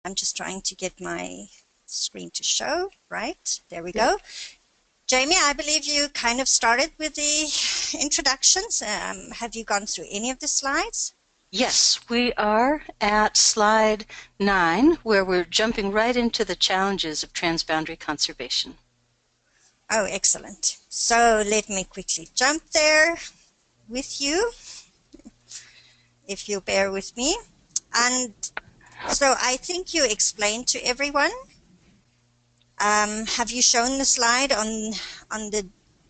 I'm just trying to get my screen to show. Right, there we go. Jamie, I believe you kind of started with the introductions. Have you gone through any of the slides? Yes, we are at slide 9, where we're jumping right into the challenges of transboundary conservation. Oh, excellent. So let me quickly jump there with you, if you bear with me. And so I think you explained to everyone. Have you shown the slide on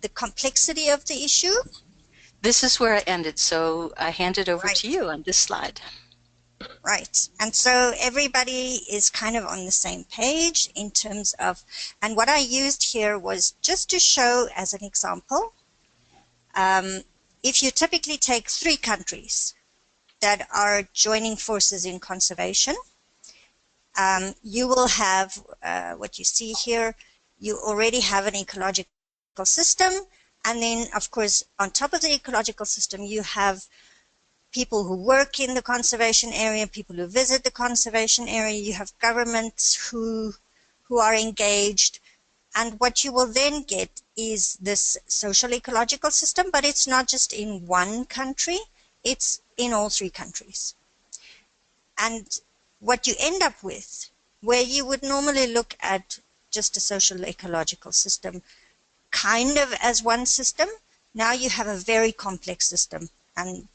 the complexity of the issue? This is where I ended, so I hand it over to Right. you on this slide. Right. And so everybody is kind of on the same page in terms of, and what I used here was just to show as an example, if you typically take 3 countries that are joining forces in conservation, you will have what you see here. You already have an ecological system, and then of course on top of the ecological system you have people who work in the conservation area, people who visit the conservation area, you have governments who are engaged, and what you will then get is this social ecological system, but it's not just in one country, it's in all 3 countries. And what you end up with, where you would normally look at just a social ecological system kind of as one system, now you have a very complex system, and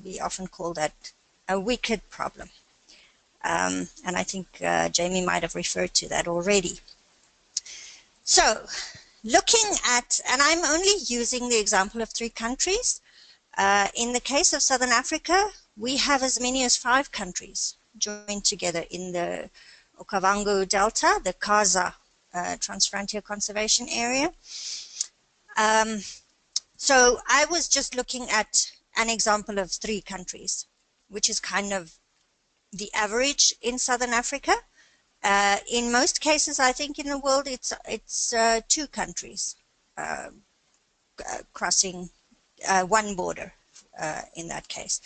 we often call that a wicked problem. And I think Jamie might have referred to that already. So looking at, and I'm only using the example of 3 countries. In the case of Southern Africa, we have as many as 5 countries joined together in the Okavango Delta, the Khaza Transfrontier Conservation Area. So I was just looking at an example of 3 countries, which is kind of the average in Southern Africa. In most cases, I think in the world, it's 2 countries crossing one border in that case.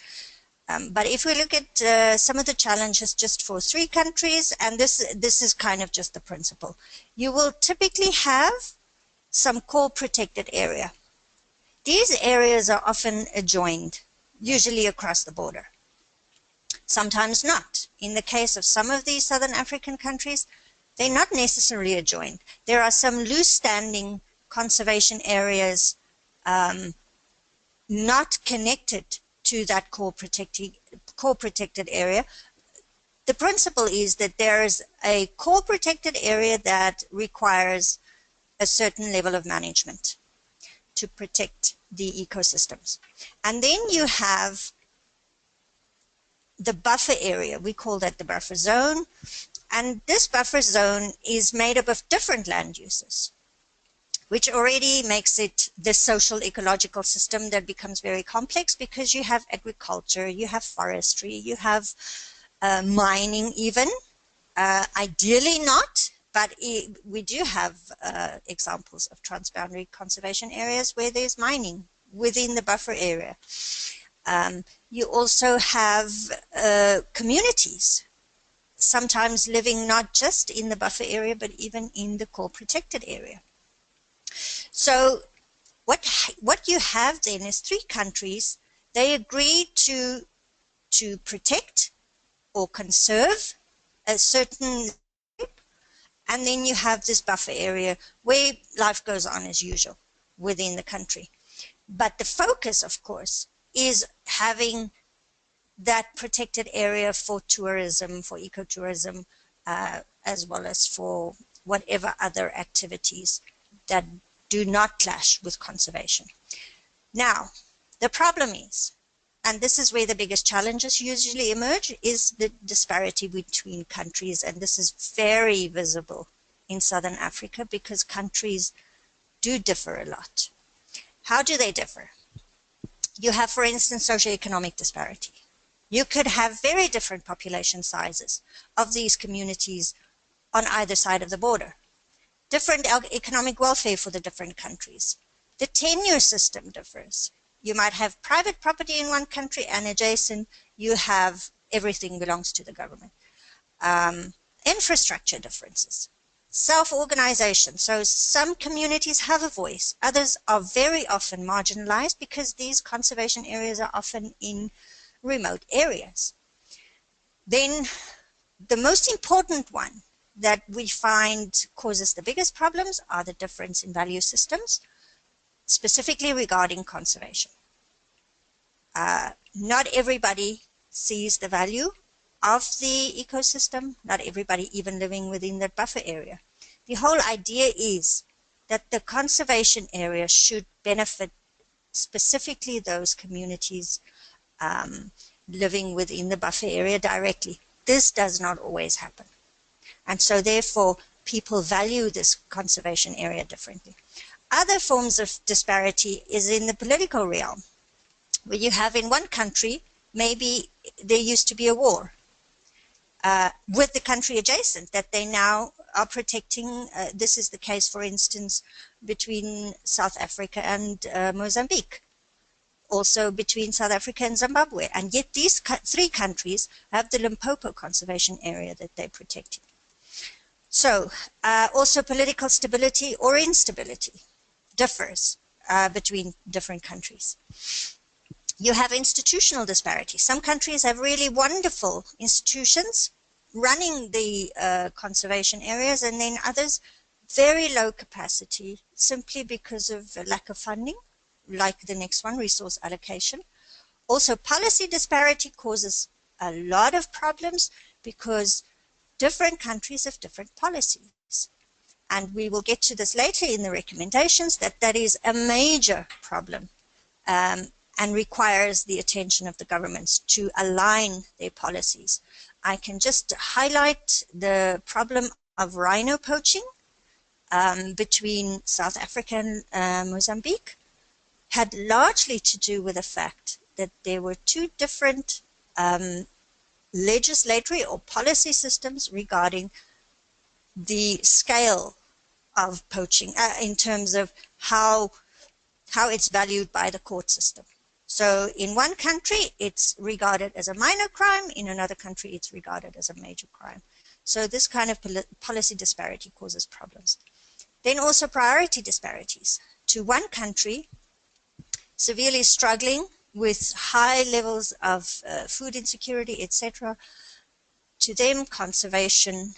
But if we look at some of the challenges just for 3 countries, and this is kind of just the principle, you will typically have some core protected area. These areas are often adjoined, usually across the border. Sometimes not. In the case of some of these Southern African countries, they're not necessarily adjoined. There are some loose standing conservation areas not connected to that core protected area. The principle is that there is a core protected area that requires a certain level of management to protect the ecosystems. And then you have the buffer area. We call that the buffer zone. And this buffer zone is made up of different land uses, which already makes it the social ecological system that becomes very complex, because you have agriculture, you have forestry, you have mining even. Ideally not, but we do have examples of transboundary conservation areas where there's mining within the buffer area. You also have communities, sometimes living not just in the buffer area, but even in the core protected area. So what you have then is 3 countries. They agree to protect or conserve a certain, and then you have this buffer area where life goes on as usual within the country. But the focus, of course, is having that protected area for tourism, for ecotourism, as well as for whatever other activities that do not clash with conservation. Now, the problem is, and this is where the biggest challenges usually emerge, is the disparity between countries, and this is very visible in Southern Africa because countries do differ a lot. How do they differ? You have, for instance, socioeconomic disparity. You could have very different population sizes of these communities on either side of the border. Different economic welfare for the different countries. The tenure system differs. You might have private property in one country, and adjacent you have everything belongs to the government. infrastructure differences, self-organization. So some communities have a voice, others are very often marginalized because these conservation areas are often in remote areas. Then the most important one that we find causes the biggest problems are the difference in value systems, specifically regarding conservation. Not everybody sees the value of the ecosystem, not everybody even living within that buffer area. The whole idea is that the conservation area should benefit specifically those communities living within the buffer area directly. This does not always happen. And so therefore, people value this conservation area differently. Other forms of disparity is in the political realm, where you have in one country, maybe there used to be a war with the country adjacent that they now are protecting. This is the case, for instance, between South Africa and Mozambique, also between South Africa and Zimbabwe. And yet these three countries have the Limpopo conservation area that they're protecting. So also political stability or instability differs between different countries. You have institutional disparity. Some countries have really wonderful institutions running the conservation areas, and then others very low capacity simply because of lack of funding, like the next one, resource allocation. Also, policy disparity causes a lot of problems because different countries have different policies. And we will get to this later in the recommendations, that is a major problem and requires the attention of the governments to align their policies. I can just highlight the problem of rhino poaching between South Africa and Mozambique. Had largely to do with the fact that there were two different legislatory or policy systems regarding the scale of poaching in terms of how it's valued by the court system. So in one country, it's regarded as a minor crime. In another country, it's regarded as a major crime. So this kind of policy disparity causes problems. Then also priority disparities. To one country, severely struggling with high levels of food insecurity, etc., to them, conservation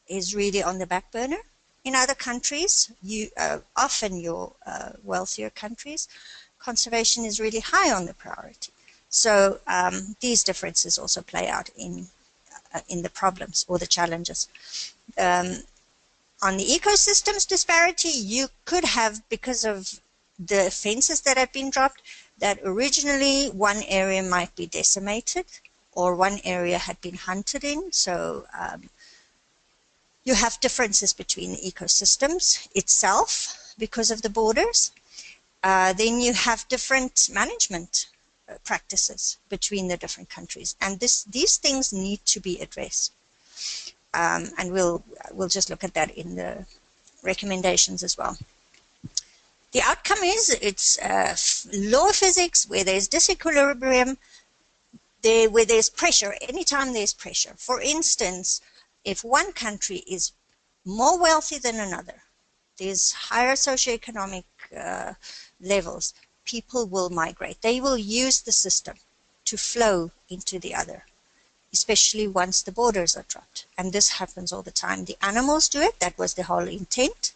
is really on the back burner. In other countries, often your wealthier countries, conservation is really high on the priority. So these differences also play out in the problems or the challenges. On the ecosystems disparity, you could have, because of the fences that have been dropped, that originally one area might be decimated or one area had been hunted in. So you have differences between the ecosystems itself because of the borders. Then you have different management practices between the different countries. And these things need to be addressed. And we'll just look at that in the recommendations as well. The outcome is it's law of physics where there's disequilibrium, where there's pressure, anytime there's pressure. For instance, if one country is more wealthy than another, there's higher socioeconomic levels, people will migrate. They will use the system to flow into the other, especially once the borders are dropped. And this happens all the time. The animals do it. That was the whole intent.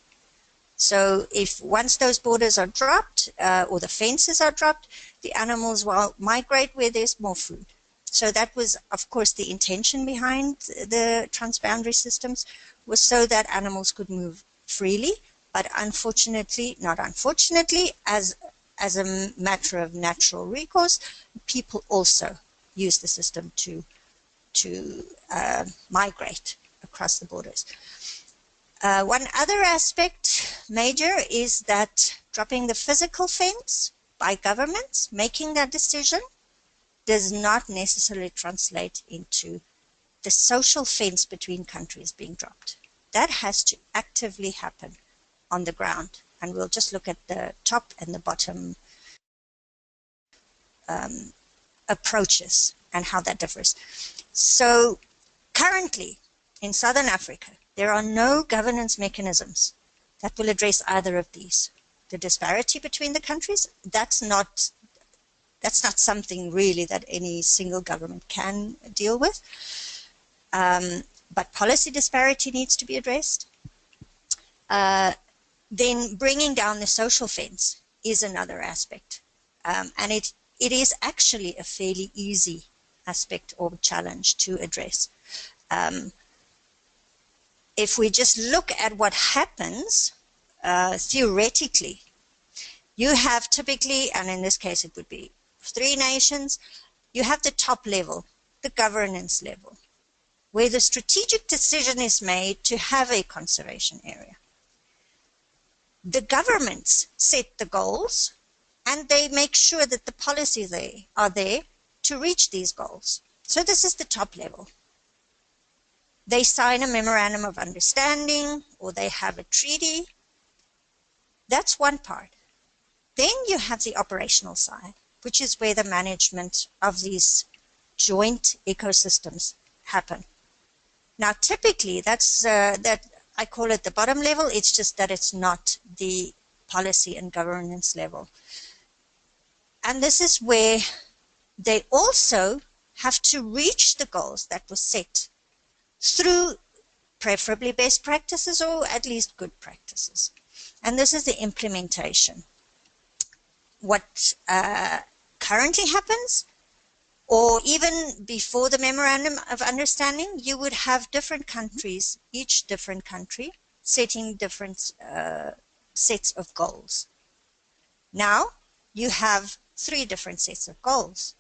So if once those borders are dropped or the fences are dropped, the animals will migrate where there's more food. So that was, of course, the intention behind the transboundary systems, was so that animals could move freely. But unfortunately, not unfortunately, as a matter of natural recourse, people also use the system to migrate across the borders. One other aspect, major, is that dropping the physical fence by governments, making that decision, does not necessarily translate into the social fence between countries being dropped. That has to actively happen on the ground. And we'll just look at the top and the bottom approaches and how that differs. So currently, in Southern Africa, there are no governance mechanisms that will address either of these. The disparity between the countries, that's not something really that any single government can deal with. But policy disparity needs to be addressed. Then bringing down the social fence is another aspect. And it is actually a fairly easy aspect or challenge to address. If we just look at what happens theoretically, you have typically, and in this case it would be 3 nations, you have the top level, the governance level, where the strategic decision is made to have a conservation area. The governments set the goals and they make sure that the policies are there to reach these goals. So this is the top level. They sign a memorandum of understanding or they have a treaty. That's one part. Then you have the operational side, which is where the management of these joint ecosystems happen. Now, typically, that's that I call it the bottom level. It's just that it's not the policy and governance level. And this is where they also have to reach the goals that were set through preferably best practices or at least good practices. And this is the implementation. What currently happens, or even before the Memorandum of Understanding, you would have different countries, each different country, setting different sets of goals. Now, you have 3 different sets of goals.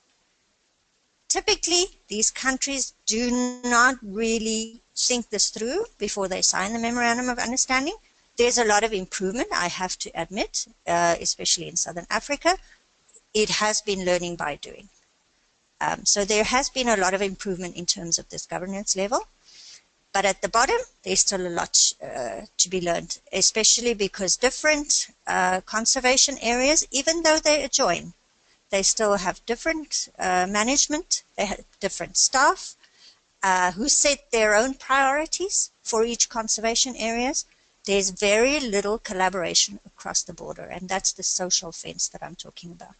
Typically, these countries do not really think this through before they sign the Memorandum of Understanding. There's a lot of improvement, I have to admit, especially in Southern Africa. It has been learning by doing. So there has been a lot of improvement in terms of this governance level. But at the bottom, there's still a lot to be learned, especially because different conservation areas, even though they adjoin, they still have different management, they have different staff who set their own priorities for each conservation areas. There's very little collaboration across the border, and that's the social fence that I'm talking about.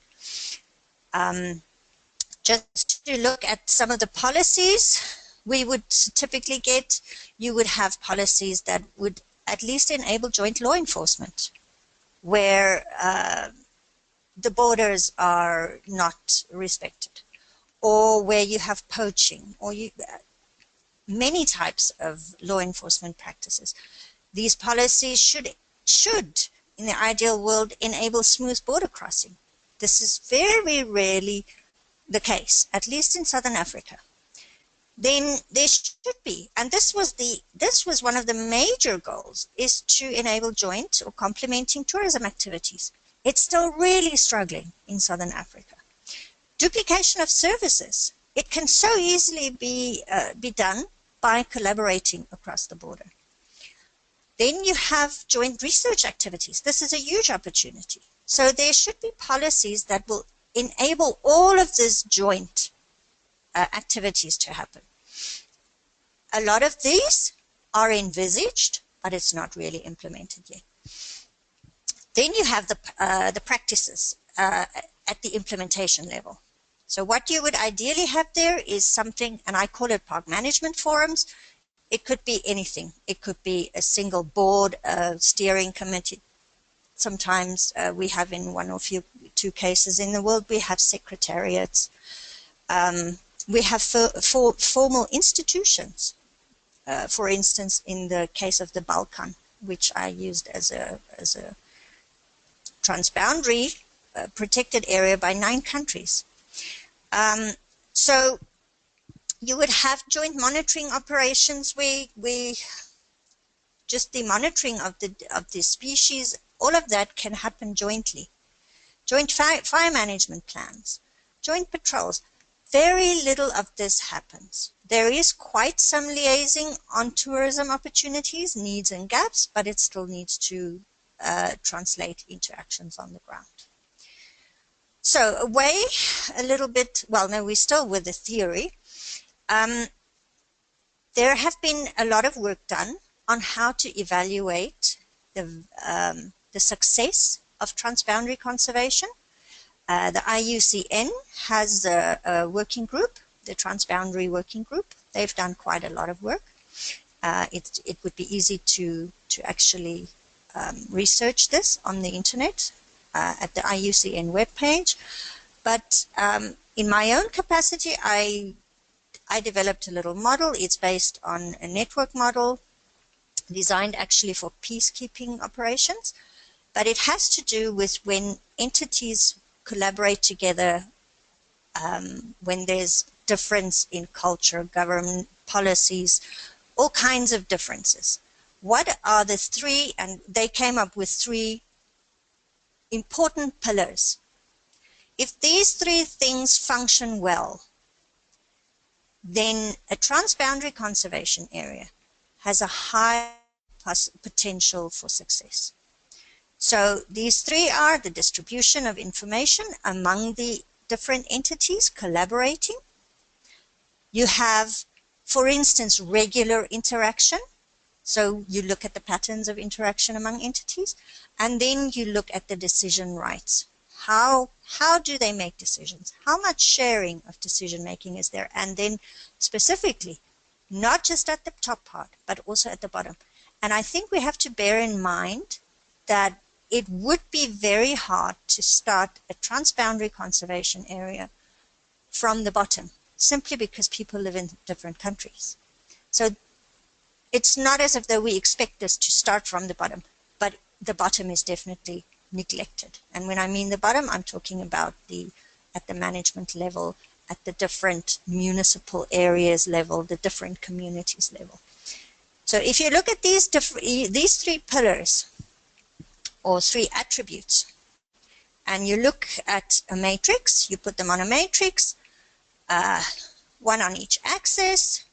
Just to look at some of the policies we would typically get, you would have policies that would at least enable joint law enforcement, where the borders are not respected, or where you have poaching, or many types of law enforcement practices. These policies should, in the ideal world, enable smooth border crossing. This is very rarely the case, at least in Southern Africa. Then there should be, and this was one of the major goals, is to enable joint or complementing tourism activities. It's still really struggling in Southern Africa. Duplication of services. It can so easily be done by collaborating across the border. Then you have joint research activities. This is a huge opportunity. So there should be policies that will enable all of these joint activities to happen. A lot of these are envisaged, but it's not really implemented yet. Then you have the practices at the implementation level. So what you would ideally have there is something, and I call it park management forums. It could be anything. It could be a single board, a steering committee. Sometimes we have in 1 or 2 cases in the world, we have secretariats. We have formal institutions. For instance, in the case of the Balkan, which I used as a transboundary protected area by 9 countries. So you would have joint monitoring operations where just the monitoring of the species, all of that can happen jointly. Joint fire management plans, joint patrols. Very little of this happens. There is quite some liaising on tourism opportunities, needs and gaps, but it still needs to translate into actions on the ground. So away a little bit, well, no, we're still with the theory. There have been a lot of work done on how to evaluate the success of transboundary conservation. The IUCN has a working group, the Transboundary Working Group. They've done quite a lot of work. It would be easy to actually research this on the internet at the IUCN webpage. But in my own capacity, I developed a little model. It's based on a network model designed actually for peacekeeping operations. But it has to do with when entities collaborate together, when there's difference in culture, government policies, all kinds of differences. What are the three, and they came up with three important pillars. If these three things function well, then a transboundary conservation area has a high potential for success. So these three are the distribution of information among the different entities collaborating. You have, for instance, regular interaction. So you look at the patterns of interaction among entities, and then you look at the decision rights. How do they make decisions? How much sharing of decision making is there? And then specifically, not just at the top part, but also at the bottom. And I think we have to bear in mind that it would be very hard to start a transboundary conservation area from the bottom, simply because people live in different countries. So it's not as if though we expect this to start from the bottom, but the bottom is definitely neglected. And when I mean the bottom, I'm talking about at the management level, at the different municipal areas level, the different communities level. So if you look at these three pillars or three attributes, and you look at a matrix, you put them on a matrix, one on each axis,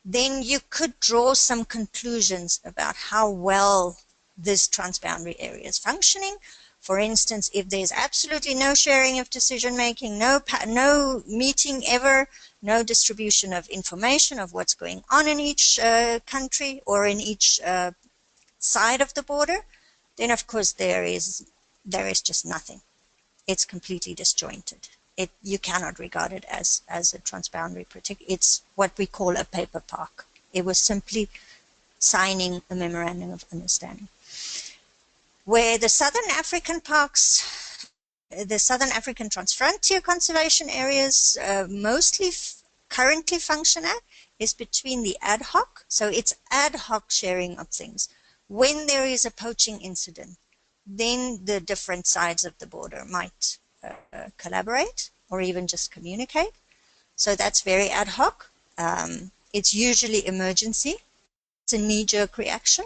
then you could draw some conclusions about how well this transboundary area is functioning. For instance, if there's absolutely no sharing of decision making, no meeting ever, no distribution of information of what's going on in each country or in each side of the border, then of course there is just nothing. It's completely disjointed. You cannot regard it as a transboundary. It's what we call a paper park. It was simply signing a memorandum of understanding. Where the Southern African parks, the Southern African Transfrontier Conservation Areas mostly currently function at is between the ad hoc. So it's ad hoc sharing of things. When there is a poaching incident, then the different sides of the border might collaborate or even just communicate. So that's very ad hoc. It's usually emergency. It's a knee-jerk reaction.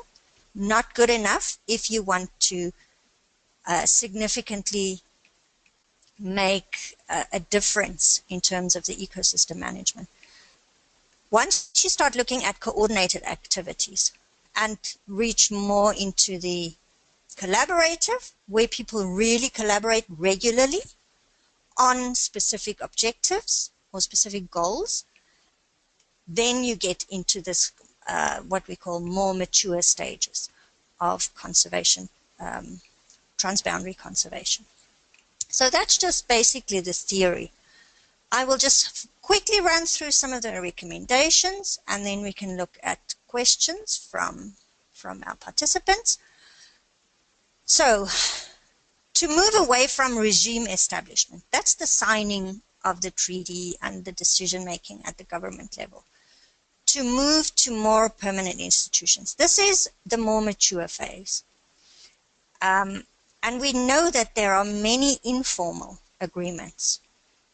Not good enough if you want to significantly make a difference in terms of the ecosystem management. Once you start looking at coordinated activities and reach more into the collaborative, where people really collaborate regularly on specific objectives or specific goals, then you get into this what we call more mature stages of conservation, transboundary conservation. So that's just basically the theory. I will just quickly run through some of the recommendations, and then we can look at questions from our participants. So, to move away from regime establishment, that's the signing of the treaty and the decision making at the government level. To move to more permanent institutions. This is the more mature phase. And we know that there are many informal agreements.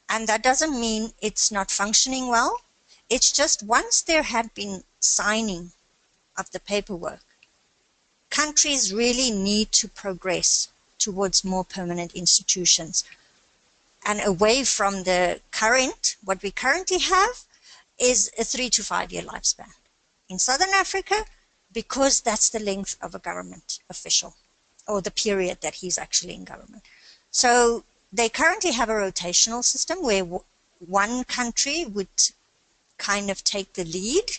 And that doesn't mean it's not functioning well. It's just once there had been signing of the paperwork, countries really need to progress towards more permanent institutions and away from the current, what we currently have is a 3 to 5 year lifespan. In Southern Africa, because that's the length of a government official or the period that he's actually in government. So they currently have a rotational system where one country would kind of take the lead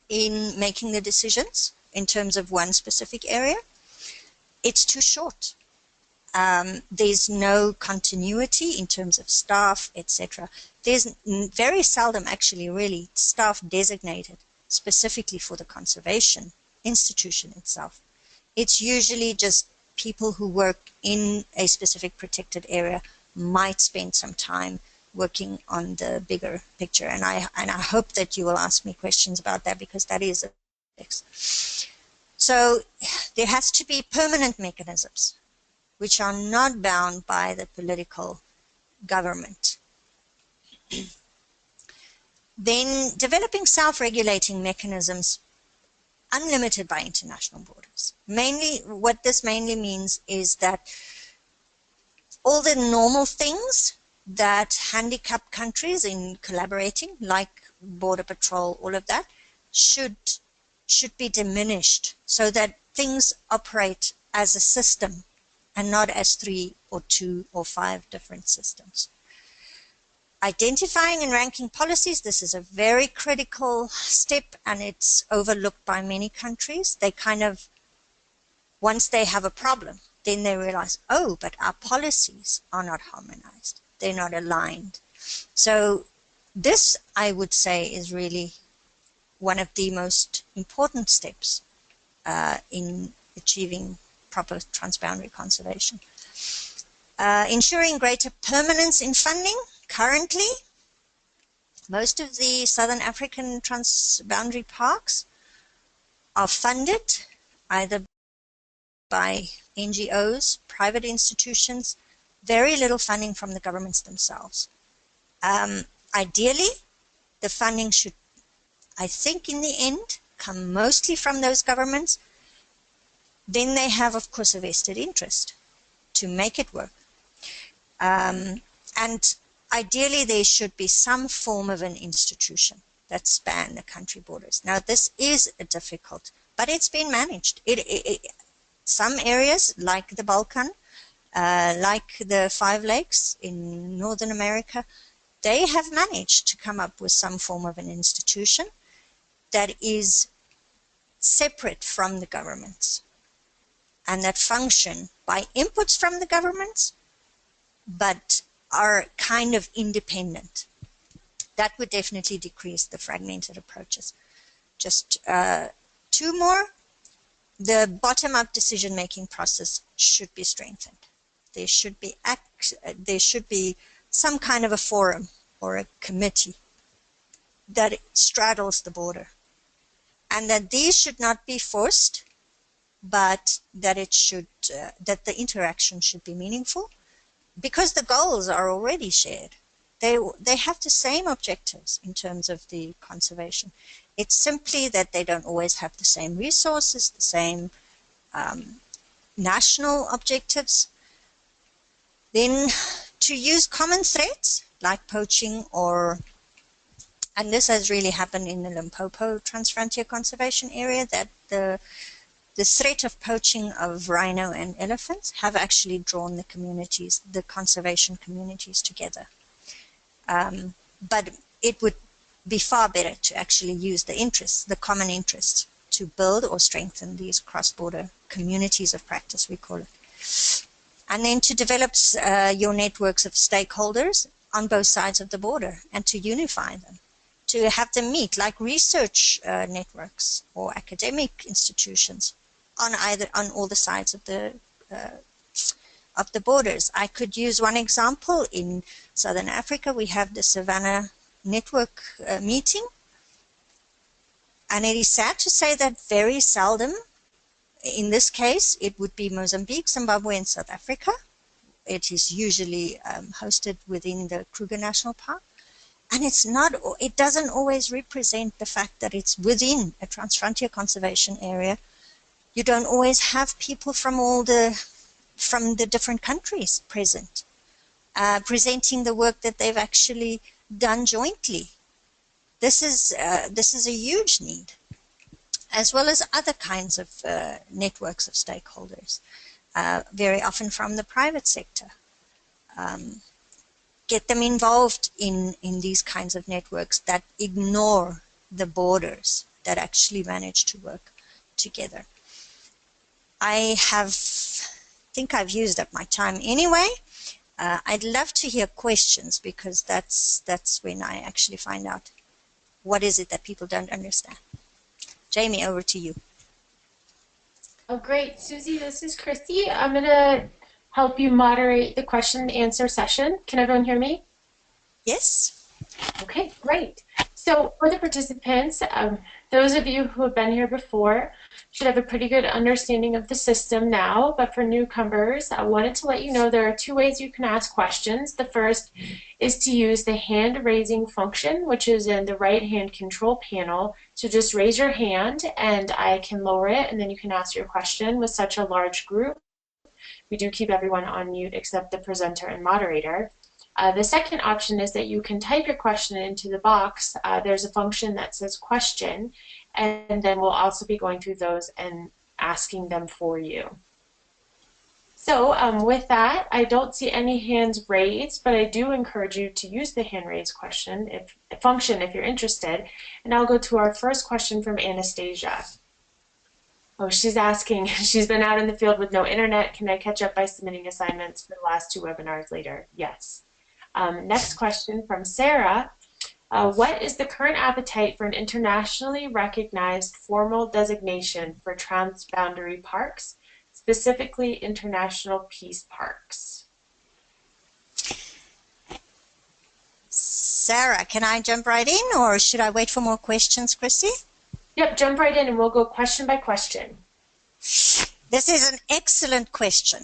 in making the decisions in terms of one specific area, it's too short. There's no continuity in terms of staff, etc. There's very seldom actually really staff designated specifically for the conservation institution itself. It's usually just people who work in a specific protected area might spend some time working on the bigger picture. And I hope that you will ask me questions about that, because that is a fix. So there has to be permanent mechanisms which are not bound by the political government. Then developing self-regulating mechanisms unlimited by international borders. Mainly, what this mainly means is that all the normal things that handicap countries in collaborating, like border patrol, all of that, should be diminished so that things operate as a system and not as 3 or 2 or 5 different systems. Identifying and ranking policies, this is a very critical step, and it's overlooked by many countries. They kind of, once they have a problem, then they realize, oh, but our policies are not harmonized. They're not aligned. So this, I would say, is really one of the most important steps in achieving proper transboundary conservation. Ensuring greater permanence in funding. Currently, most of the Southern African transboundary parks are funded either by NGOs, private institutions, very little funding from the governments themselves. Ideally, the funding should, I think in the end, come mostly from those governments. Then they have, of course, a vested interest to make it work. And ideally, there should be some form of an institution that span the country borders. Now, this is difficult, but it's been managed. Some areas, like the Balkan, like the Five Lakes in Northern America, they have managed to come up with some form of an institution that is separate from the governments and that function by inputs from the governments, but are kind of independent. That would definitely decrease the fragmented approaches. Just 2 more. The bottom-up decision-making process should be strengthened. There should be some kind of a forum or a committee that straddles the border, and that these should not be forced, but that that the interaction should be meaningful, because the goals are already shared. They have the same objectives in terms of the conservation. It's simply that they don't always have the same resources, the same national objectives. Then to use common threats like poaching, and this has really happened in the Limpopo Transfrontier Conservation Area, that the threat of poaching of rhino and elephants have actually drawn the communities, the conservation communities together. But it would be far better to actually use the common interests, to build or strengthen these cross-border communities of practice, we call it. And then to develop your networks of stakeholders on both sides of the border and to unify them, to have them meet, like research networks or academic institutions on all the sides of the borders. I could use one example. In Southern Africa, we have the Savannah Network meeting, and it is sad to say that very seldom, in this case, it would be Mozambique, Zimbabwe, and South Africa. It is usually hosted within the Kruger National Park, and it doesn't always represent the fact that it's within a transfrontier conservation area. You don't always have people from the different countries present, presenting the work that they've actually done jointly. This is a huge need, as well as other kinds of networks of stakeholders, very often from the private sector, get them involved in these kinds of networks that ignore the borders, that actually manage to work together. I think I've used up my time anyway. I'd love to hear questions, because that's when I actually find out what is it that people don't understand. Jamie, over to you. Oh, great. Susie, this is Christy. I'm going to help you moderate the question and answer session. Can everyone hear me? Yes? Okay, great. So for the participants, those of you who have been here before should have a pretty good understanding of the system now, but for newcomers, I wanted to let you know there are two ways you can ask questions. The first is to use the hand raising function, which is in the right hand control panel. So just raise your hand and I can lower it, and then you can ask your question. With such a large group, we do keep everyone on mute except the presenter and moderator. The second option is that you can type your question into the box. There's a function that says question, and then we'll also be going through those and asking them for you. So with that, I don't see any hands raised, but I do encourage you to use the hand raise function if you're interested. And I'll go to our first question from Anastasia. Oh, she's asking, she's been out in the field with no internet. Can I catch up by submitting assignments for the last 2 webinars later? Yes. Next question from Sarah. What is the current appetite for an internationally recognized formal designation for transboundary parks, specifically international peace parks? Sarah, can I jump right in, or should I wait for more questions, Christy? Yep, jump right in and we'll go question by question. This is an excellent question.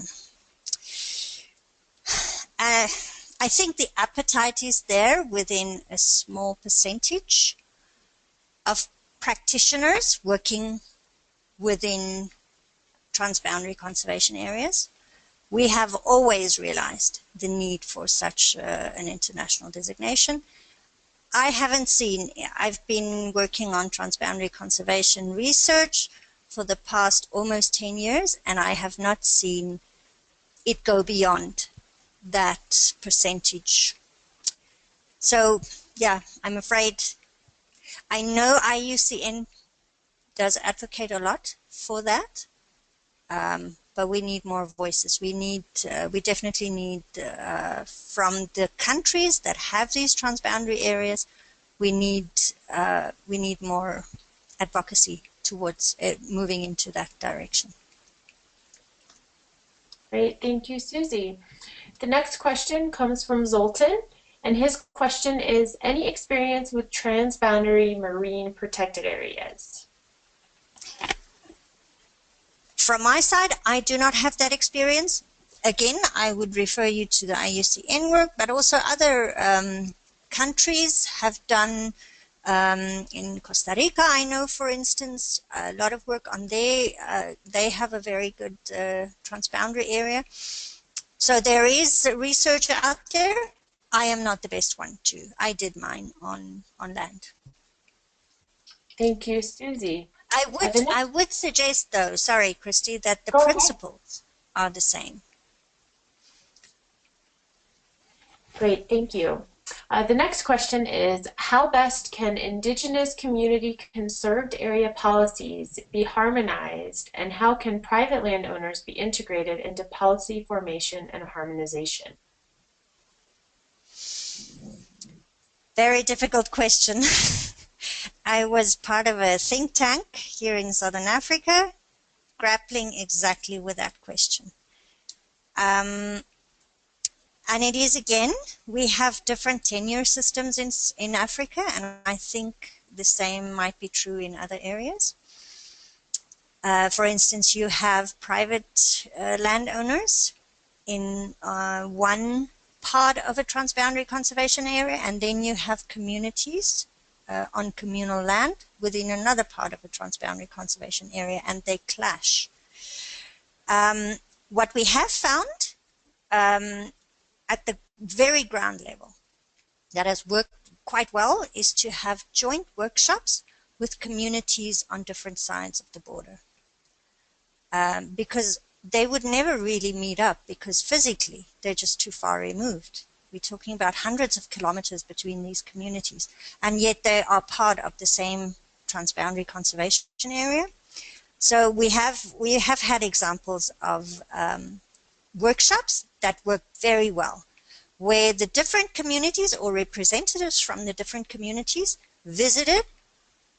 I think the appetite is there within a small percentage of practitioners working within transboundary conservation areas. We have always realized the need for such an international designation. I've been working on transboundary conservation research for the past almost 10 years, and I have not seen it go beyond that percentage. So yeah, I'm afraid, I know IUCN does advocate a lot for that, but we need more voices. We definitely need from the countries that have these transboundary areas, we need more advocacy towards moving into that direction. Great, thank you, Susie. The next question comes from Zoltan, and his question is, any experience with transboundary marine protected areas? From my side, I do not have that experience. Again, I would refer you to the IUCN work, but also other countries have done, in Costa Rica, I know, for instance, a lot of work on there. They have a very good transboundary area. So there is research out there. I am not the best one to. I did mine on land. Thank you, Susie. I would suggest, though, sorry, Christy, that the principles are the same. Great, thank you. The next question is, how best can Indigenous community conserved area policies be harmonized, and how can private landowners be integrated into policy formation and harmonization? Very difficult question. I was part of a think tank here in Southern Africa, grappling exactly with that question. And it is, again, we have different tenure systems in Africa, and I think the same might be true in other areas. For instance, you have private landowners in one part of a transboundary conservation area, and then you have communities on communal land within another part of a transboundary conservation area, and they clash. What we have found at the very ground level that has worked quite well is to have joint workshops with communities on different sides of the border, because they would never really meet up because physically they're just too far removed. We're talking about hundreds of kilometers between these communities, and yet they are part of the same transboundary conservation area. So we have had examples of workshops that work very well, where the different communities or representatives from the different communities visited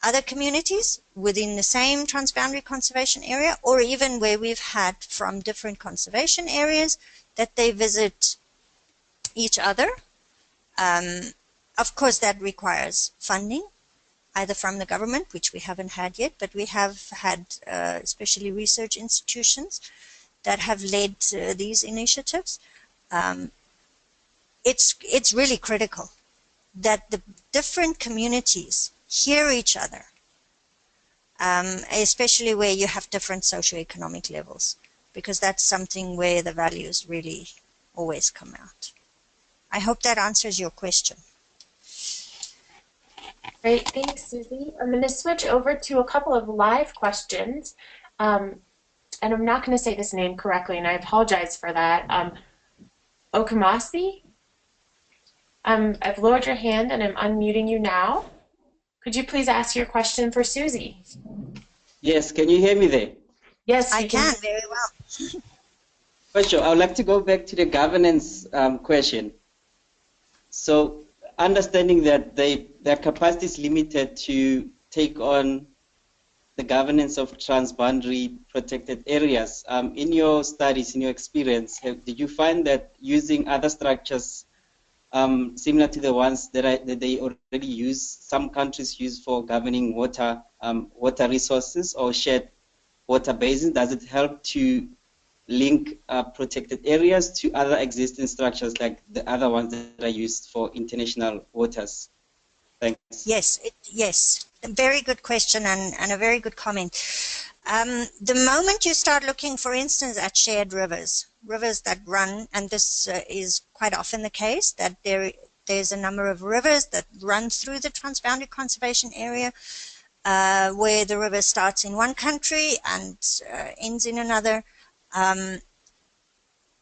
other communities within the same transboundary conservation area, or even where we've had from different conservation areas that they visit each other. Of course, that requires funding, either from the government, which we haven't had yet, but we have had especially research institutions that have led these initiatives. It's really critical that the different communities hear each other, especially where you have different socioeconomic levels, because that's something where the values really always come out. I hope that answers your question. Great, thanks, Susie. I'm going to switch over to a couple of live questions. And I'm not going to say this name correctly, and I apologize for that. Okamasi? I've lowered your hand and I'm unmuting you now. Could you please ask your question for Susie? Yes, can you hear me there? Yes, I can very well. For sure. I would like to go back to the governance question. So, understanding that their capacity is limited to take on the governance of transboundary protected areas. In your studies, in your experience, did you find that using other structures similar to the ones that they already use, some countries use for governing water resources or shared water basins, does it help to link protected areas to other existing structures like the other ones that are used for international waters? Thanks. Yes, a very good question and a very good comment. The moment you start looking, for instance, at shared rivers that run, and this is quite often the case, that there's a number of rivers that run through the transboundary conservation area, where the river starts in one country and ends in another.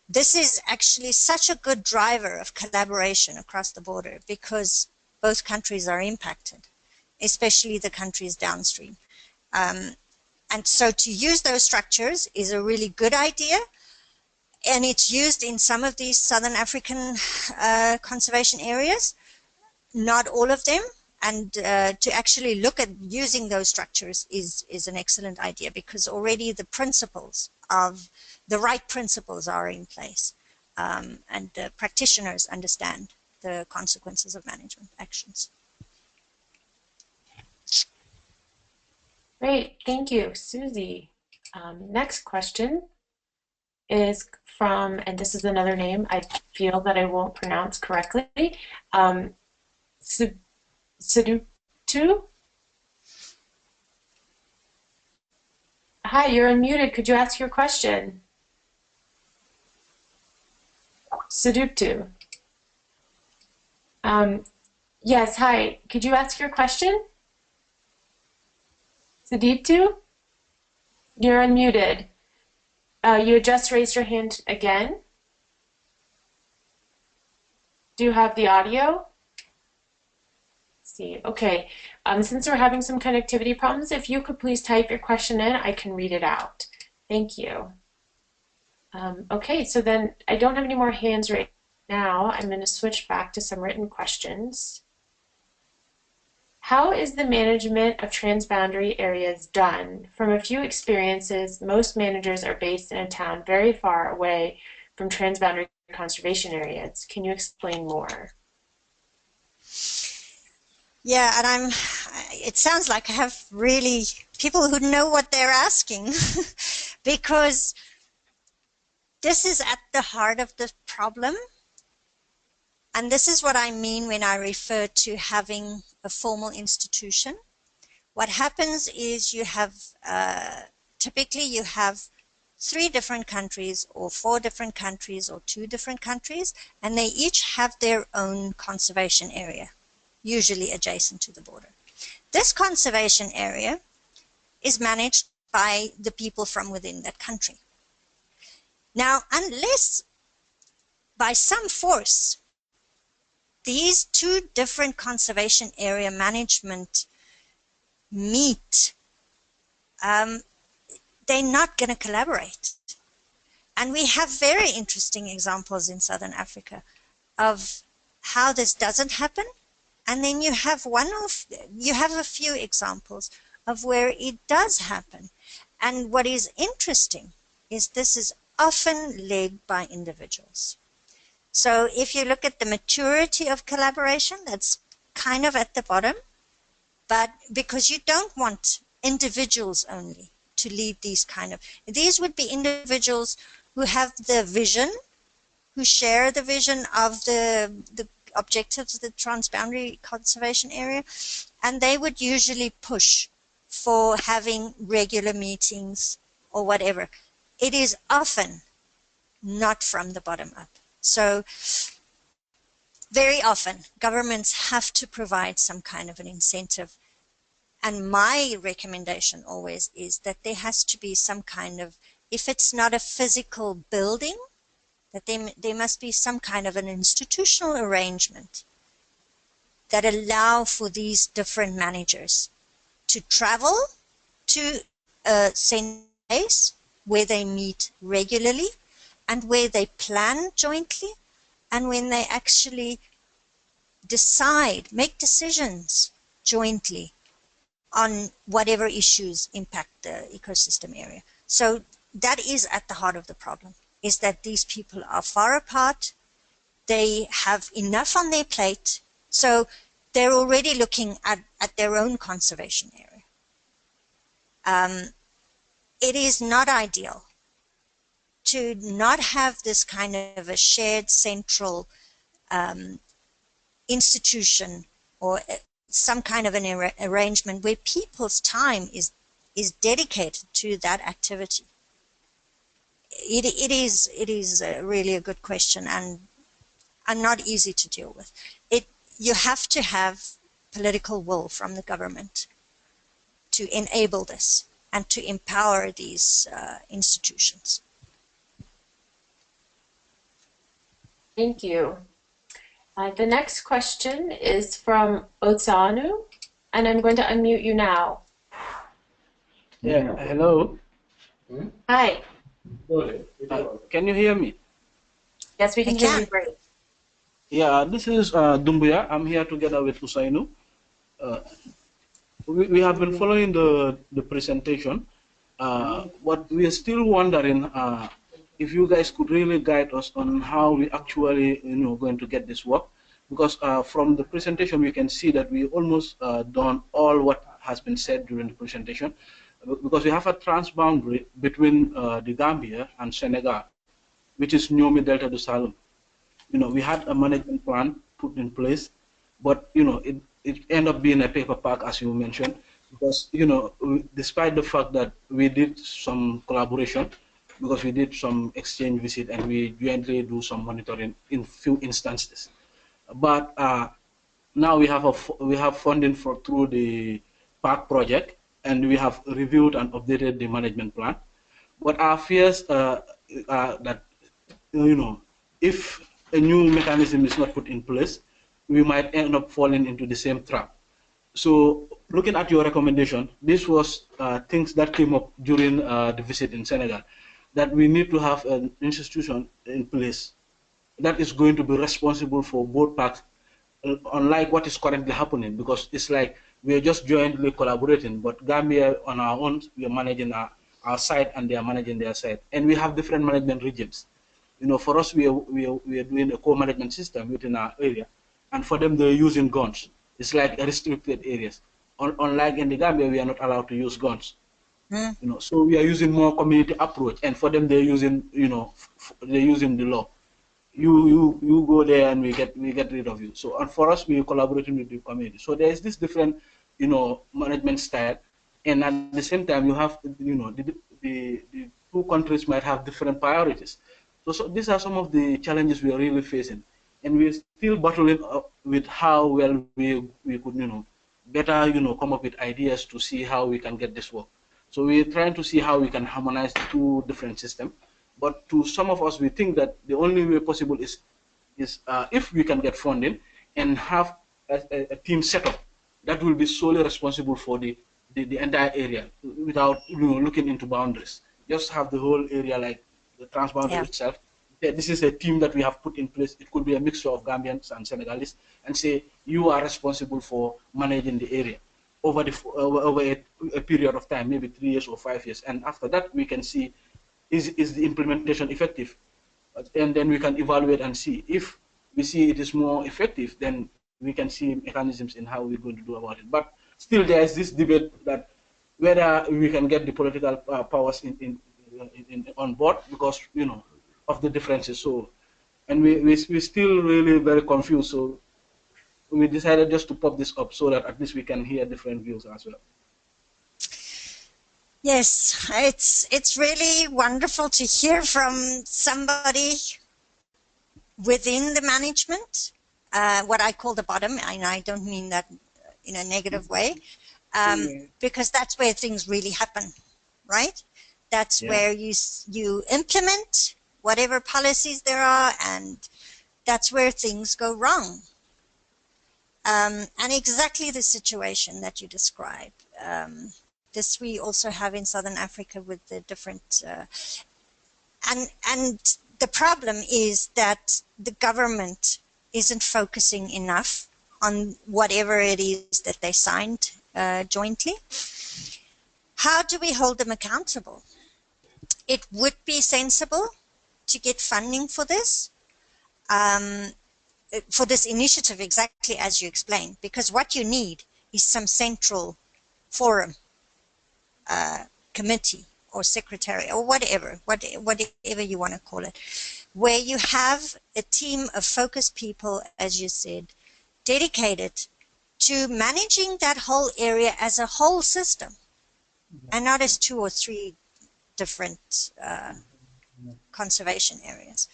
This is actually such a good driver of collaboration across the border, because both countries are impacted, especially the countries downstream. And so to use those structures is a really good idea, and it's used in some of these Southern African conservation areas, not all of them. And to actually look at using those structures is an excellent idea, because already the right principles are in place, and the practitioners understand the consequences of management actions. Great, thank you, Susie. Next question is from, and this is another name I feel that I won't pronounce correctly, Sidutu? Hi, you're unmuted. Could you ask your question? Sidutu. Yes, hi. Could you ask your question? Sidutu? You're unmuted. You just raised your hand again. Do you have the audio? See, okay. Since we're having some connectivity problems, if you could please type your question in, I can read it out. Thank you. Okay, so then I don't have any more hands right now. I'm going to switch back to some written questions. How is the management of transboundary areas done? From a few experiences, most managers are based in a town very far away from transboundary conservation areas. Can you explain more? Yeah, and it sounds like I have really people who know what they're asking, because this is at the heart of the problem. And this is what I mean when I refer to having a formal institution. What happens is you have, typically you have 3 different countries or 4 different countries or 2 different countries, and they each have their own conservation area, usually adjacent to the border. This conservation area is managed by the people from within that country. Now, unless by some force these two different conservation area management meet, they're not going to collaborate. And we have very interesting examples in Southern Africa of how this doesn't happen. And then you have a few examples of where it does happen. And what is interesting is this is often led by individuals. So if you look at the maturity of collaboration, that's kind of at the bottom, but because you don't want individuals only to lead these would be individuals who have the vision, who share the vision of the objectives of the Transboundary Conservation Area, and they would usually push for having regular meetings or whatever. It is often not from the bottom up. So very often governments have to provide some kind of an incentive. And my recommendation always is that there has to be some kind of, if it's not a physical building, that there must be some kind of an institutional arrangement that allow for these different managers to travel to a central place where they meet regularly and where they plan jointly, and when they actually make decisions jointly on whatever issues impact the ecosystem area. So that is at the heart of the problem, is that these people are far apart, they have enough on their plate, so they're already looking at their own conservation area. It is not ideal to not have this kind of a shared central institution or some kind of an arrangement where people's time is dedicated to that activity. It is really a good question and not easy to deal with. You have to have political will from the government to enable this and to empower these institutions. Thank you. The next question is from Otsanu, and I'm going to unmute you now. Yeah, hello. Hi. Can you hear me? Yes, we can hear you great. Yeah, this is Dumbuya. I'm here together with Usainu. We have been following the presentation, but we are still wondering if you guys could really guide us on how we actually, going to get this work, because from the presentation we can see that we almost done all what has been said during the presentation, because we have a transboundary between the Gambia and Senegal, which is Nyomi Delta du Saloum. We had a management plan put in place, but it ended up being a paper pack, as you mentioned, because despite the fact that we did some collaboration, because we did some exchange visit and we jointly do some monitoring in few instances, but now we have funding through the park project, and we have reviewed and updated the management plan. But our fears are that if a new mechanism is not put in place, we might end up falling into the same trap. So looking at your recommendation, this was things that came up during the visit in Senegal, that we need to have an institution in place that is going to be responsible for both parts, unlike what is currently happening, because it's like we are just jointly collaborating, but Gambia on our own, we are managing our side and they are managing their side. And we have different management regimes. For us, we are doing a co-management system within our area, and for them, they're using guns. It's like restricted areas. Unlike in the Gambia, we are not allowed to use guns. So we are using more community approach, and for them, they're using, they're using the law. You go there and we get rid of you. So, and for us, we are collaborating with the community. So there is this different, management style, and at the same time, you have, the two countries might have different priorities. So these are some of the challenges we are really facing, and we are still battling with how well we could, better, come up with ideas to see how we can get this work. So we're trying to see how we can harmonize the two different systems. But to some of us, we think that the only way possible is if we can get funding, and have a team set up that will be solely responsible for the entire area without looking into boundaries. Just have the whole area like the transboundary itself. This is a team that we have put in place. It could be a mixture of Gambians and Senegalese, and say you are responsible for managing the area over a period of time, maybe 3 years or 5 years, and after that we can see is the implementation effective, and then we can evaluate and see if we see it is more effective, then we can see mechanisms in how we're going to do about it. But still, there is this debate that whether we can get the political powers on board because of the differences. So, and we're still really very confused. So we decided just to pop this up so that at least we can hear different views as well. Yes, it's really wonderful to hear from somebody within the management, what I call the bottom, and I don't mean that in a negative way, because that's where things really happen, right? That's where you implement whatever policies there are, and that's where things go wrong. And exactly the situation that you describe. This we also have in Southern Africa with the different, and the problem is that the government isn't focusing enough on whatever it is that they signed jointly. How do we hold them accountable? It would be sensible to get funding for this initiative, exactly as you explained, because what you need is some central forum, committee or secretary or whatever you want to call it, where you have a team of focused people, as you said, dedicated to managing that whole area as a whole system, and not as 2 or 3 different conservation areas.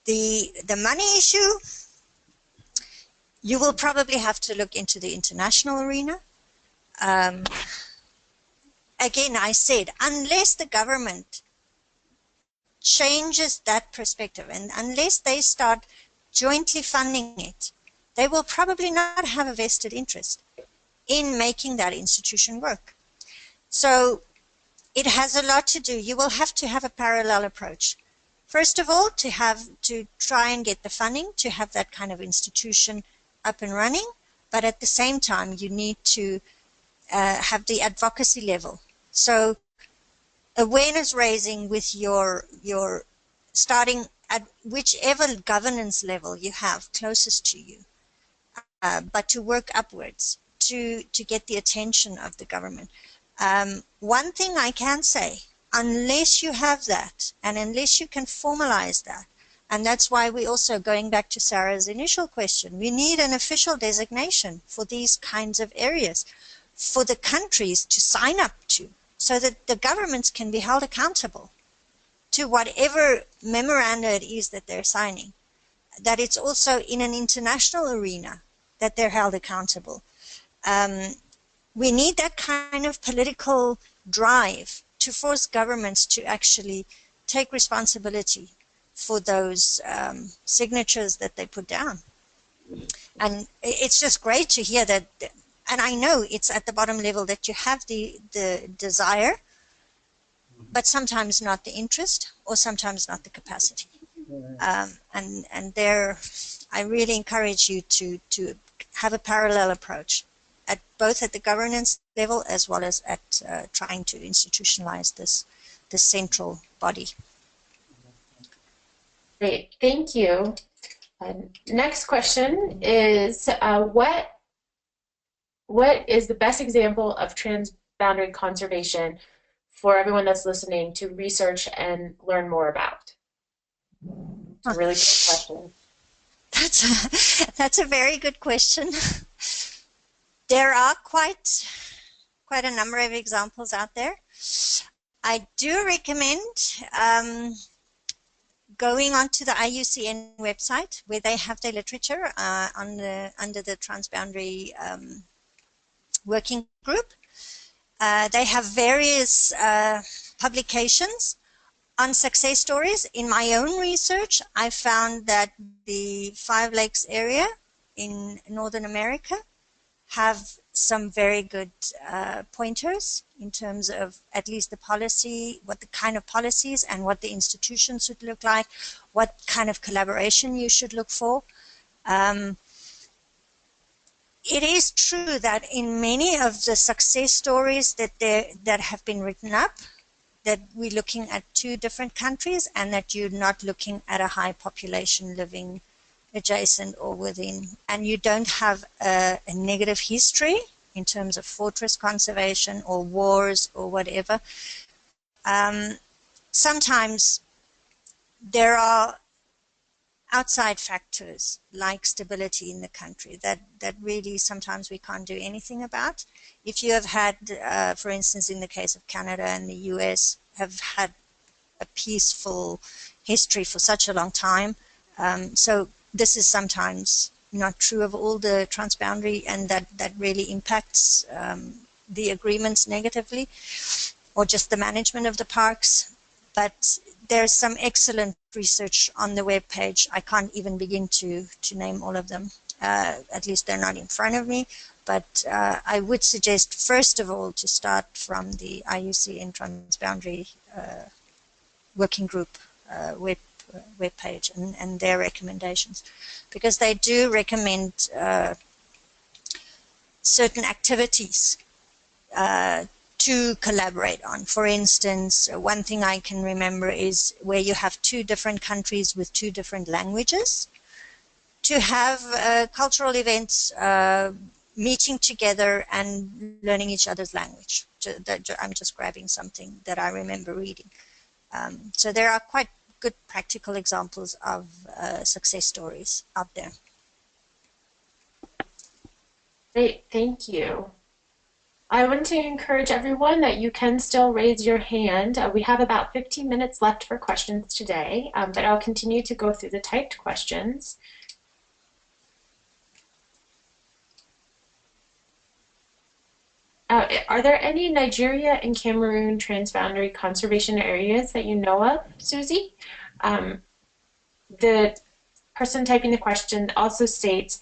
The money issue, you will probably have to look into the international arena. Again, I said, unless the government changes that perspective and unless they start jointly funding it, they will probably not have a vested interest in making that institution work. So it has a lot to do. You will have to have a parallel approach. First of all, to try and get the funding to have that kind of institution up and running, but at the same time, you need to have the advocacy level. So awareness raising with your starting at whichever governance level you have closest to you, but to work upwards to get the attention of the government. One thing I can say, unless you have that and unless you can formalize that, and that's why we also, going back to Sarah's initial question, we need an official designation for these kinds of areas for the countries to sign up to, so that the governments can be held accountable to whatever memoranda it is that they're signing, that it's also in an international arena that they're held accountable. We need that kind of political drive to force governments to actually take responsibility for those signatures that they put down. And it's just great to hear that, and I know it's at the bottom level that you have the desire, but sometimes not the interest, or sometimes not the capacity. And there, I really encourage you to have a parallel approach, both at the governance level as well as at trying to institutionalize this central body. Great, thank you. Next question is, what is the best example of transboundary conservation for everyone that's listening to research and learn more about? It's a really good question. That's a very good question. There are quite a number of examples out there. I do recommend going onto the IUCN website, where they have their literature under the Transboundary working group. They have various publications On success stories, in my own research, I found that the Five Lakes area in Northern America have some very good pointers in terms of at least the policy, what the kind of policies and what the institutions should look like, what kind of collaboration you should look for. It is true that in many of the success stories that have been written up, that we're looking at two different countries and that you're not looking at a high population living adjacent or within, and you don't have a negative history in terms of fortress conservation or wars or whatever. Sometimes there are outside factors like stability in the country that really sometimes we can't do anything about. If you have had, for instance, in the case of Canada and the US, have had a peaceful history for such a long time, so this is sometimes not true of all the transboundary, and that really impacts the agreements negatively, or just the management of the parks. But there's some excellent research on the web page. I can't even begin to name all of them. At least they're not in front of me. But I would suggest, first of all, to start from the IUCN Transboundary Working Group web page and their recommendations, because they do recommend certain activities to collaborate on. For instance, one thing I can remember is where you have two different countries with two different languages, to have cultural events meeting together and learning each other's language. I'm just grabbing something that I remember reading. So there are quite good practical examples of success stories out there. Great, thank you. I want to encourage everyone that you can still raise your hand. We have about 15 minutes left for questions today, but I'll continue to go through the typed questions. Are there any Nigeria and Cameroon transboundary conservation areas that you know of, Susie? The person typing the question also states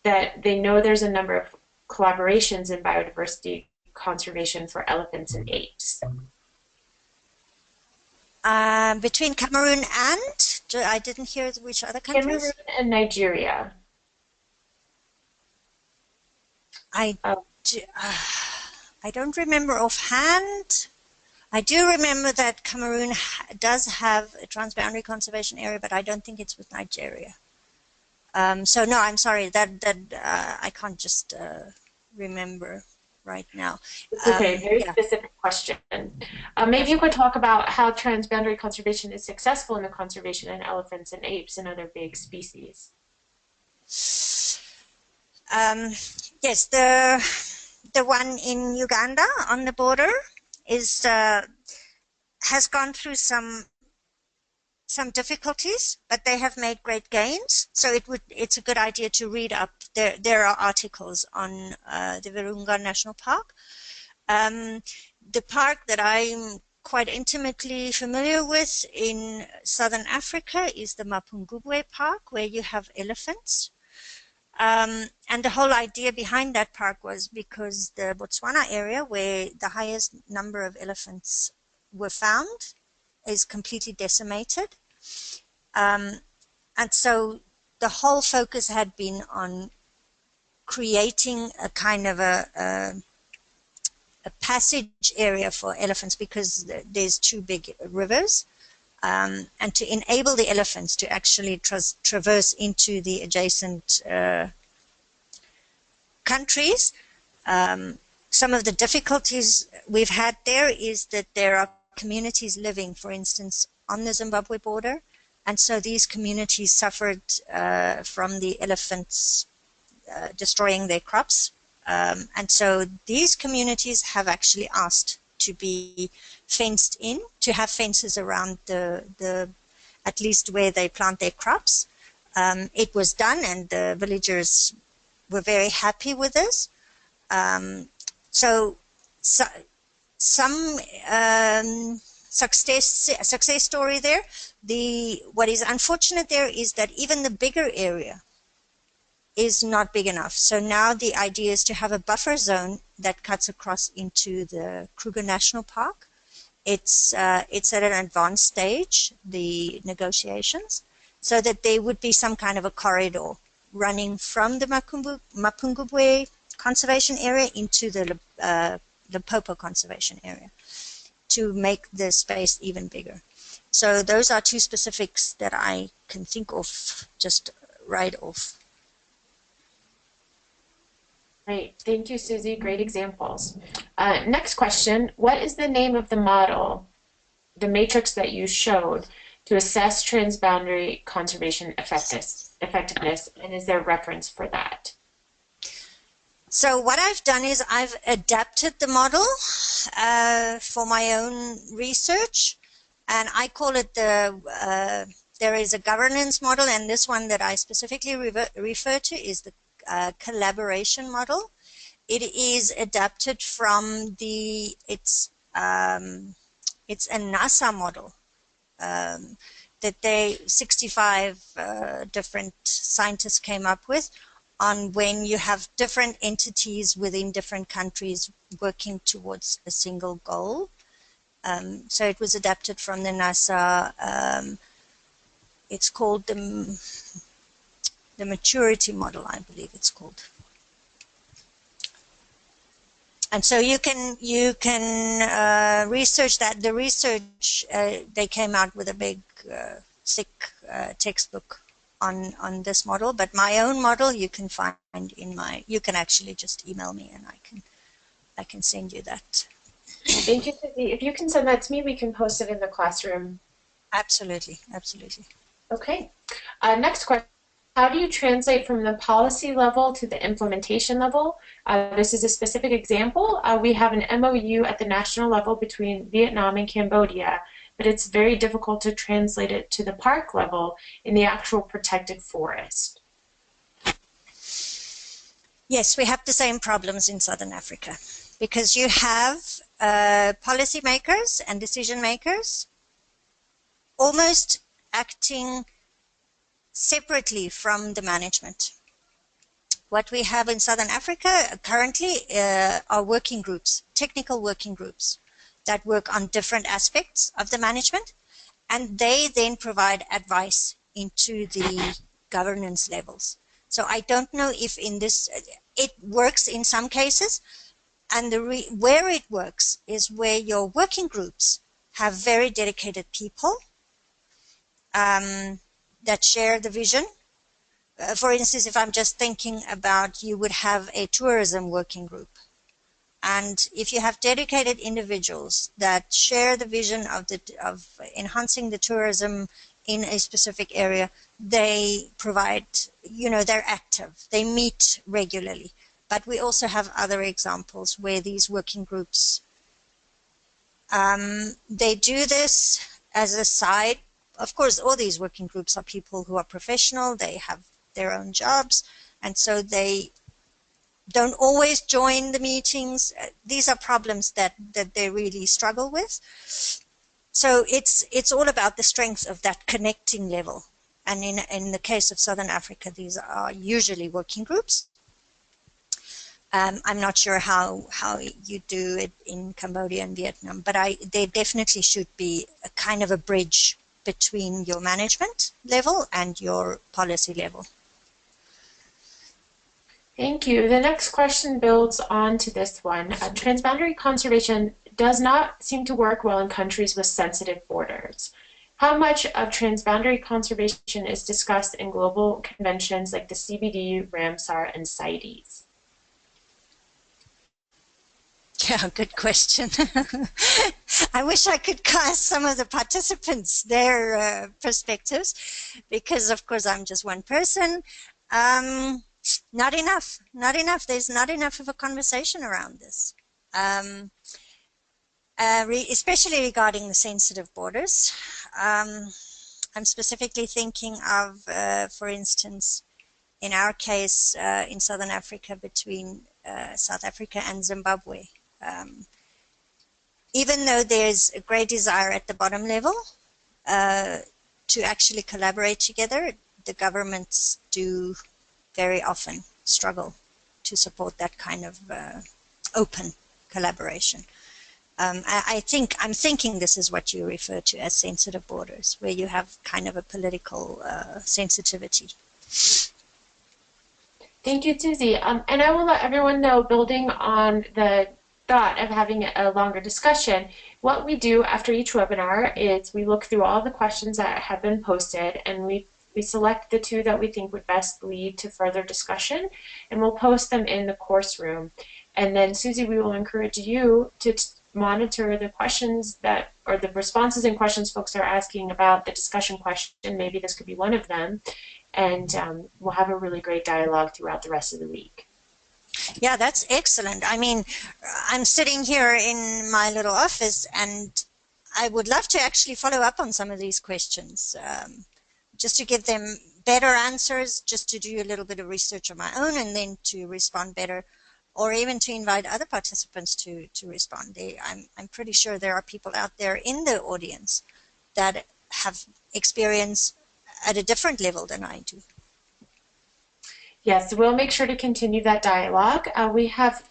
that they know there's a number of collaborations in biodiversity conservation for elephants and apes. Between Cameroon and, I didn't hear which other countries? Cameroon and Nigeria. I don't remember offhand. I do remember that Cameroon does have a transboundary conservation area, but I don't think it's with Nigeria. So no, I'm sorry, that I can't just remember right now. It's okay, very specific question. Maybe you could talk about how transboundary conservation is successful in the conservation in elephants and apes and other big species. Yes, the one in Uganda on the border is has gone through some difficulties, but they have made great gains. So it's a good idea to read up. There are articles on the Virunga National Park. The park that I'm quite intimately familiar with in southern Africa is the Mapungubwe Park, where you have elephants. And the whole idea behind that park was because the Botswana area, where the highest number of elephants were found, is completely decimated. And so the whole focus had been on creating a kind of a passage area for elephants, because there's two big rivers, and to enable the elephants to actually traverse into the adjacent countries. Some of the difficulties we've had there is that there are communities living, for instance, on the Zimbabwe border, and so these communities suffered from the elephants destroying their crops. And so these communities have actually asked to be fenced in, to have fences around the at least where they plant their crops. It was done, and the villagers were very happy with this. So some success story there. What is unfortunate there is that even the bigger area is not big enough. So now the idea is to have a buffer zone that cuts across into the Kruger National Park. It's at an advanced stage, the negotiations, so that there would be some kind of a corridor running from the Mapungubwe Conservation Area into the Limpopo Conservation Area to make the space even bigger. So those are two specifics that I can think of just right off. Great. Thank you, Susie. Great examples. Next question. What is the name of the model, the matrix that you showed, to assess transboundary conservation effectiveness, and is there reference for that? So what I've done is I've adapted the model for my own research, and I call it there is a governance model, and this one that I specifically refer to is the collaboration model. It is adapted from it's a NASA model that 65 different scientists came up with on when you have different entities within different countries working towards a single goal. So it was adapted from the NASA, it's called the maturity model, I believe it's called. And so you can research that. The research, they came out with a big, thick textbook on this model. But my own model you can find you can actually just email me and I can send you that. Thank you, Susie. If you can send that to me, we can post it in the classroom. Absolutely, absolutely. Okay. Next question. How do you translate from the policy level to the implementation level? This is a specific example. We have an MOU at the national level between Vietnam and Cambodia, but it's very difficult to translate it to the park level in the actual protected forest. Yes, we have the same problems in Southern Africa because you have policymakers and decision makers almost acting separately from the management. What we have in Southern Africa currently are working groups, technical working groups that work on different aspects of the management, and they then provide advice into the governance levels. So I don't know if in this, it works in some cases, and where it works is where your working groups have very dedicated people that share the vision. For instance, if I'm just thinking about, you would have a tourism working group. And if you have dedicated individuals that share the vision of enhancing the tourism in a specific area, they provide, they're active, they meet regularly. But we also have other examples where these working groups, they do this as a side. Of course, all these working groups are people who are professional, they have their own jobs, and so they don't always join the meetings. These are problems that they really struggle with. So it's all about the strength of that connecting level. And in the case of Southern Africa, these are usually working groups. I'm not sure how you do it in Cambodia and Vietnam, but there definitely should be a kind of a bridge between your management level and your policy level. Thank you. The next question builds on to this one. Transboundary conservation does not seem to work well in countries with sensitive borders. How much of transboundary conservation is discussed in global conventions like the CBD, Ramsar, and CITES? Yeah, good question. I wish I could cast some of the participants their perspectives, because of course I'm just one person. Not enough. There's not enough of a conversation around this, especially regarding the sensitive borders. I'm specifically thinking of, for instance, in our case, in Southern Africa, between South Africa and Zimbabwe. even though there's a great desire at the bottom level to actually collaborate together, the governments do very often struggle to support that kind of open collaboration. I'm thinking this is what you refer to as sensitive borders, where you have kind of a political sensitivity. Thank you, Susie. And I will let everyone know, building on the thought of having a longer discussion, what we do after each webinar is we look through all the questions that have been posted, and we select the 2 that we think would best lead to further discussion, and we'll post them in the course room. And then, Susie, we will encourage you to monitor the questions that, or the responses and questions folks are asking about the discussion question. Maybe this could be one of them. And we'll have a really great dialogue throughout the rest of the week. Yeah, that's excellent. I mean, I'm sitting here in my little office, and I would love to actually follow up on some of these questions, just to give them better answers, just to do a little bit of research of my own, and then to respond better, or even to invite other participants to respond. I'm pretty sure there are people out there in the audience that have experience at a different level than I do. Yes, we'll make sure to continue that dialogue. We have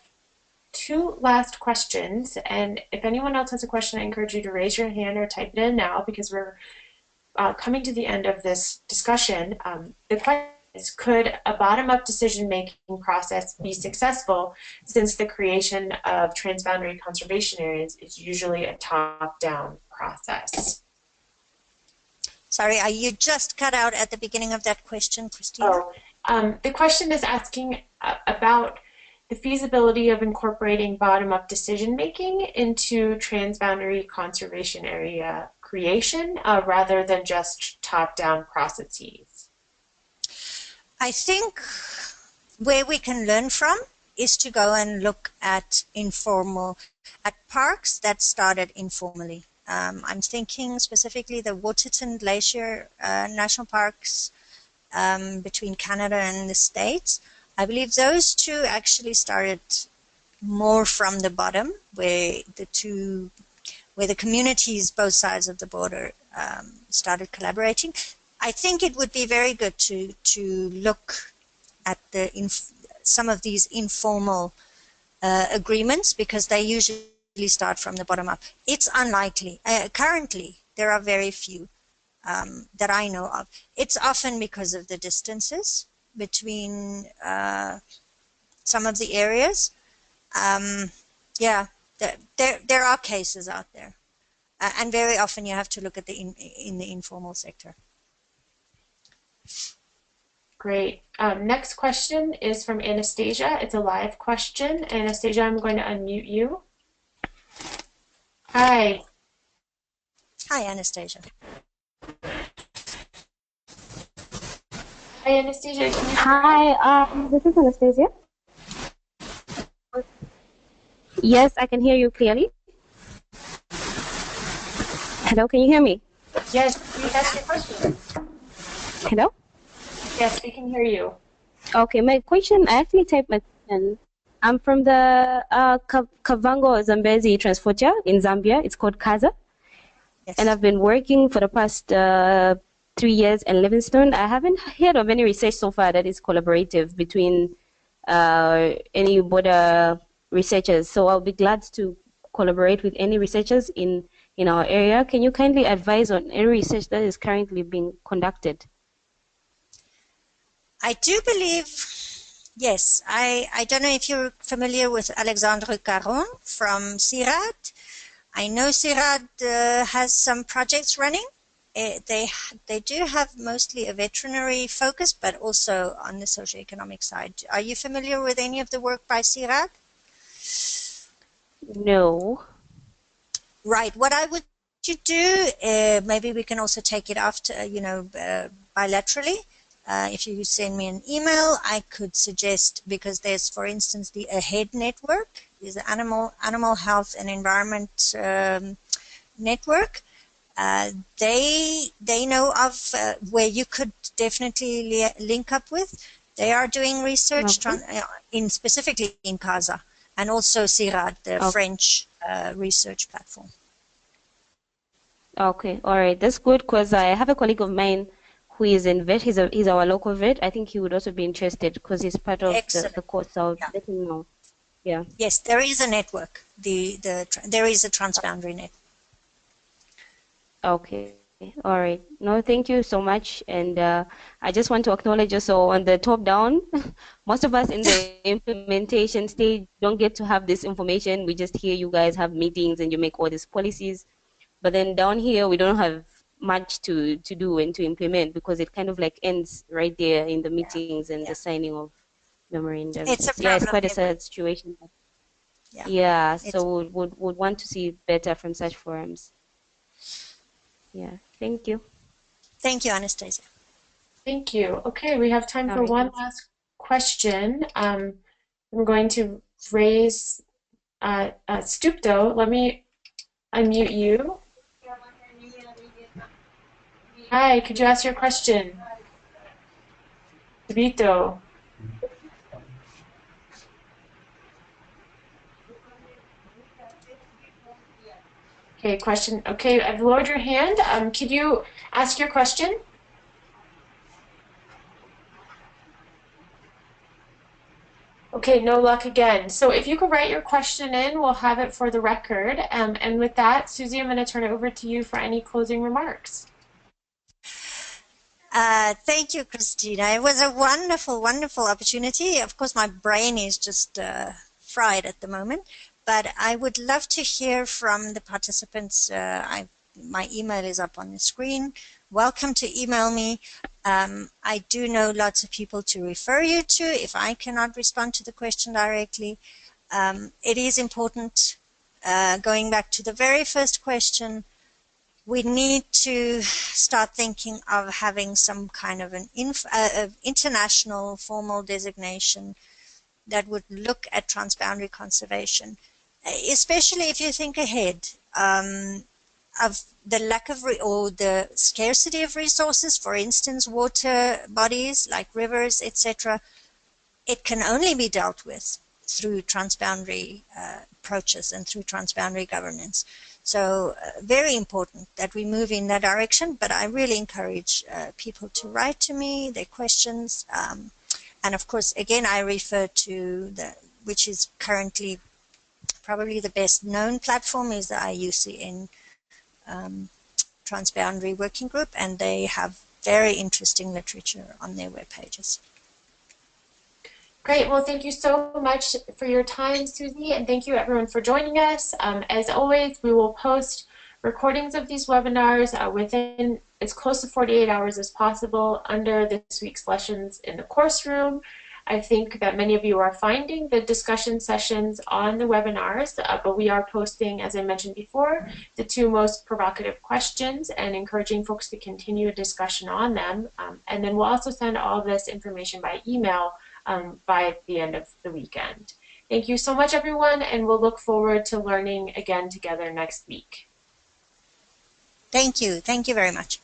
2 last questions, and if anyone else has a question, I encourage you to raise your hand or type it in now, because we're coming to the end of this discussion. The question is, could a bottom-up decision-making process be successful, since the creation of transboundary conservation areas is usually a top-down process? Sorry, you just cut out at the beginning of that question, Christina. The question is asking about the feasibility of incorporating bottom-up decision-making into transboundary conservation area creation, rather than just top-down processes. I think where we can learn from is to go and look at parks that started informally. I'm thinking specifically the Waterton Glacier National Parks between Canada and the States. I believe those 2 actually started more from the bottom, where the communities both sides of the border started collaborating. I think it would be very good to look at some of these informal agreements, because they usually start from the bottom up. It's unlikely. Currently, there are very few that I know of. It's often because of the distances between some of the areas. Yeah, there are cases out there, and very often you have to look at in the informal sector. Great. Next question is from Anastasia. It's a live question. Anastasia, I'm going to unmute you. Hi. Hi, Anastasia. Hi, Anastasia. Hi, this is Anastasia. Yes, I can hear you clearly. Hello, can you hear me? Yes, please ask your question. Hello? Yes, we can hear you. Okay, my question, I actually typed my question. I'm from the Kavango Zambezi Transporter in Zambia. It's called Kaza. Yes. And I've been working for the past 3 years in Livingstone. I haven't heard of any research so far that is collaborative between any border researchers. So I'll be glad to collaborate with any researchers in our area. Can you kindly advise on any research that is currently being conducted? I do believe, yes. I don't know if you're familiar with Alexandre Caron from CIRAD. I know CIRAD has some projects running. They do have mostly a veterinary focus, but also on the socioeconomic side. Are you familiar with any of the work by CIRAD? No. Right. What I would do, maybe we can also take it after, bilaterally. If you send me an email, I could suggest, because there's, for instance, the AHEAD network, is the Animal Health and Environment network. They know of where you could definitely link up with. They are doing research Okay. specifically in Kaza, and also CIRAD, the Okay. French research platform. Okay, all right, that's good because I have a colleague of mine who is in vet. He's our local vet. I think he would also be interested because he's part of Excellent. the course. So I'll Yeah. let him know. Yeah. Yes, there is a network. There is a transboundary net. Okay. All right. No, thank you so much. And I just want to acknowledge also on the top down, most of us in the implementation stage don't get to have this information. We just hear you guys have meetings and you make all these policies. But then down here, we don't have much to do and to implement because it kind of like ends right there in the meetings and Yeah. the signing of memorandums. It's a Yeah, it's problem quite a everywhere. sad situation. Yeah. Yeah, It's, so would want to see better from such forums. Yeah, thank you. thank you, Anastasia. Thank you. Okay, we have time All for right. one last question. I'm going to raise Stupto. Let me unmute you. Hi, could you ask your question? Stupito. Okay, question. Okay, I've lowered your hand. Could you ask your question? Okay, no luck again. So if you could write your question in, we'll have it for the record. And with that, Susie, I'm going to turn it over to you for any closing remarks. Thank you, Christina. It was a wonderful, wonderful opportunity. Of course, my brain is just fried at the moment, but I would love to hear from the participants. My email is up on the screen. Welcome to email me. I do know lots of people to refer you to if I cannot respond to the question directly. It is important, going back to the very first question, we need to start thinking of having some kind of an international formal designation that would look at transboundary conservation, especially if you think ahead of the lack of or the scarcity of resources, for instance, water bodies like rivers, etc. It can only be dealt with through transboundary approaches and through transboundary governance. So very important that we move in that direction, but I really encourage people to write to me their questions. And of course, again, I refer to which is currently probably the best known platform is the IUCN Transboundary Working Group, and they have very interesting literature on their web pages. Great. Well, thank you so much for your time, Susie, and thank you everyone for joining us. As always, we will post recordings of these webinars within as close to 48 hours as possible under this week's lessons in the course room. I think that many of you are finding the discussion sessions on the webinars, but we are posting, as I mentioned before, the 2 most provocative questions and encouraging folks to continue a discussion on them. And then we'll also send all this information by email by the end of the weekend. Thank you so much, everyone, and we'll look forward to learning again together next week. Thank you. Thank you very much.